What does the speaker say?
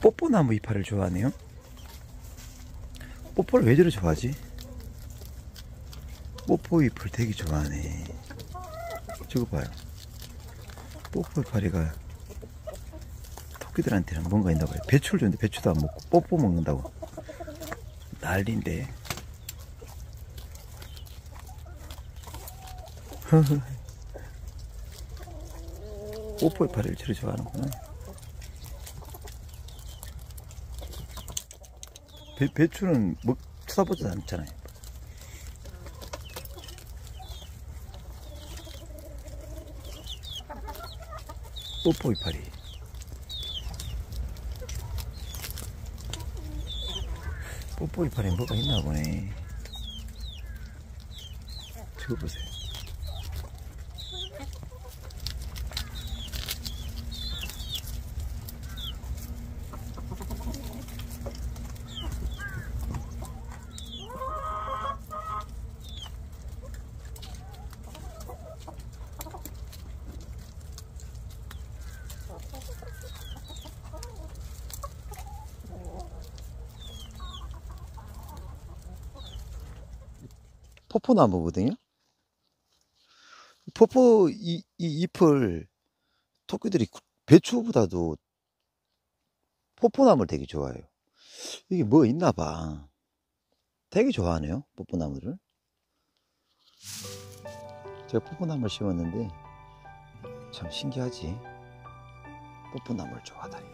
뽀뽀나무 이파리를 좋아하네요. 뽀뽀를 왜 저리 좋아하지? 뽀뽀 잎을 되게 좋아하네. 저거 봐요. 뽀뽀 이파리가 토끼들한테는 뭔가 있나봐요. 배추를 주는데 배추도 안 먹고 뽀뽀 먹는다고 난리인데. 뽀뽀 이파리를 저리 좋아하는구나. 배추는 뭐 쳐다보지도 않잖아요. 뽀뽀 이파리. 뽀뽀 이파리에 뭐가 있나 보네. 저거 보세요. 포포나무거든요. 포포 이 잎을 토끼들이 배추보다도 포포나무를 되게 좋아해요. 이게 뭐 있나 봐. 되게 좋아하네요, 포포나무를. 제가 포포나무를 심었는데 참 신기하지. 포포나무를 좋아하다니.